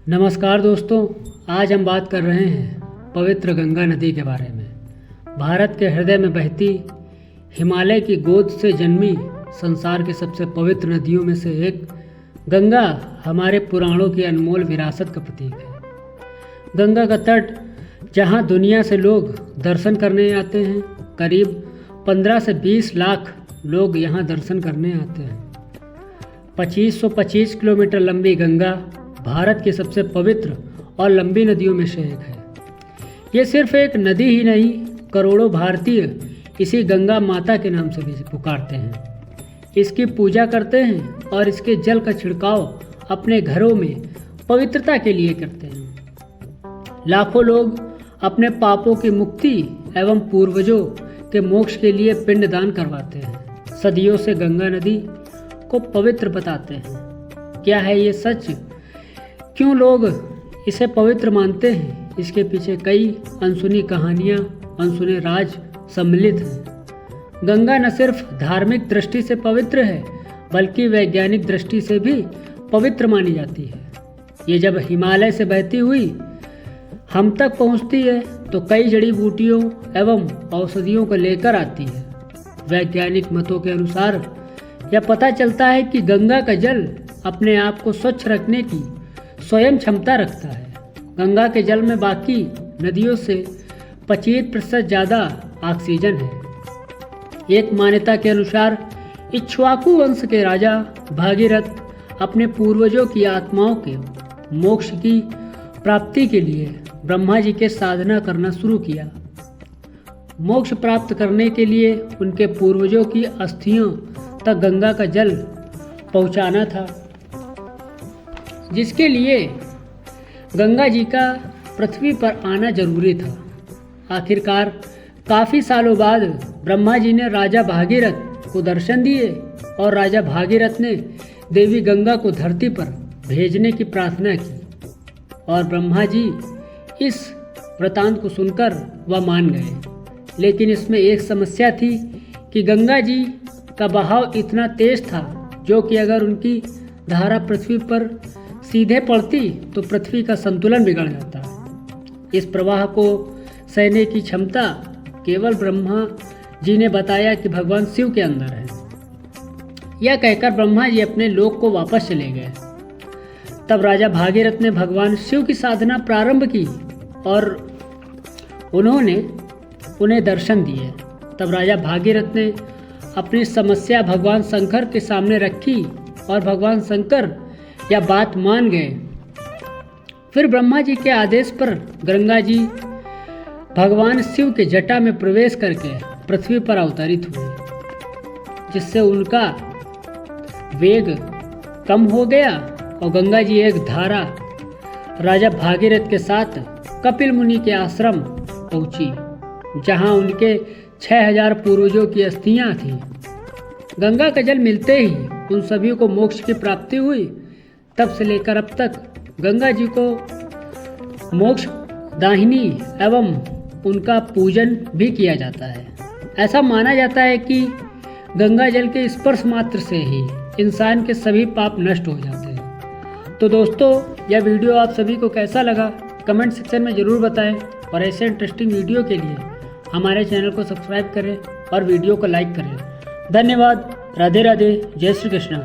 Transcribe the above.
नमस्कार दोस्तों, आज हम बात कर रहे हैं पवित्र गंगा नदी के बारे में। भारत के हृदय में बहती, हिमालय की गोद से जन्मी संसार की सबसे पवित्र नदियों में से एक गंगा हमारे पुराणों की अनमोल विरासत का प्रतीक है। गंगा का तट जहां दुनिया से लोग दर्शन करने आते हैं, करीब 15 से 20 लाख लोग यहां दर्शन करने आते हैं। 2525 किलोमीटर लंबी गंगा भारत की सबसे पवित्र और लंबी नदियों में से एक है। ये सिर्फ एक नदी ही नहीं, करोड़ों भारतीय इसी गंगा माता के नाम से भी पुकारते हैं, इसकी पूजा करते हैं और इसके जल का छिड़काव अपने घरों में पवित्रता के लिए करते हैं। लाखों लोग अपने पापों की मुक्ति एवं पूर्वजों के मोक्ष के लिए पिंडदान करवाते हैं। सदियों से गंगा नदी को पवित्र बताते हैं। क्या है ये सच? क्यों लोग इसे पवित्र मानते हैं? इसके पीछे कई अनसुनी कहानियाँ, अनसुने राज सम्मिलित हैं। गंगा न सिर्फ धार्मिक दृष्टि से पवित्र है, बल्कि वैज्ञानिक दृष्टि से भी पवित्र मानी जाती है। ये जब हिमालय से बहती हुई हम तक पहुँचती है तो कई जड़ी बूटियों एवं औषधियों को लेकर आती है। वैज्ञानिक मतों के अनुसार यह पता चलता है कि गंगा का जल अपने आप को स्वच्छ रखने की स्वयं क्षमता रखता है। गंगा के जल में बाकी नदियों से 25% ज़्यादा ऑक्सीजन है। एक मान्यता के अनुसार इक्ष्वाकु वंश के राजा भागीरथ अपने पूर्वजों की आत्माओं के मोक्ष की प्राप्ति के लिए ब्रह्मा जी के साधना करना शुरू किया। मोक्ष प्राप्त करने के लिए उनके पूर्वजों की अस्थियों तक गंगा का जल पहुंचाना था, जिसके लिए गंगा जी का पृथ्वी पर आना जरूरी था। आखिरकार काफ़ी सालों बाद ब्रह्मा जी ने राजा भागीरथ को दर्शन दिए और राजा भागीरथ ने देवी गंगा को धरती पर भेजने की प्रार्थना की और ब्रह्मा जी इस वृतांत को सुनकर वह मान गए। लेकिन इसमें एक समस्या थी कि गंगा जी का बहाव इतना तेज था जो कि अगर उनकी धारा पृथ्वी पर सीधे पड़ती तो पृथ्वी का संतुलन बिगड़ जाता। इस प्रवाह को सहने की क्षमता केवल ब्रह्मा जी ने बताया कि भगवान शिव के अंदर है। यह कहकर ब्रह्मा जी अपने लोक को वापस चले गए। तब राजा भागीरथ ने भगवान शिव की साधना प्रारंभ की और उन्होंने उन्हें दर्शन दिए। तब राजा भागीरथ ने अपनी समस्या भगवान शंकर के सामने रखी और भगवान शंकर यह बात मान गए। फिर ब्रह्मा जी के आदेश पर गंगा जी भगवान शिव के जटा में प्रवेश करके पृथ्वी पर अवतरित हुए, जिससे उनका वेग कम हो गया और गंगा जी एक धारा राजा भागीरथ के साथ कपिल मुनि के आश्रम पहुंची, जहां उनके 6000 पूर्वजों की अस्थियां थीं। गंगा का जल मिलते ही उन सभी को मोक्ष की प्राप्ति हुई। तब से लेकर अब तक गंगा जी को मोक्ष दाहिनी एवं उनका पूजन भी किया जाता है। ऐसा माना जाता है कि गंगा जल के स्पर्श मात्र से ही इंसान के सभी पाप नष्ट हो जाते हैं। तो दोस्तों, यह वीडियो आप सभी को कैसा लगा कमेंट सेक्शन में ज़रूर बताएं और ऐसे इंटरेस्टिंग वीडियो के लिए हमारे चैनल को सब्सक्राइब करें और वीडियो को लाइक करें। धन्यवाद। राधे राधे। जय श्री कृष्ण।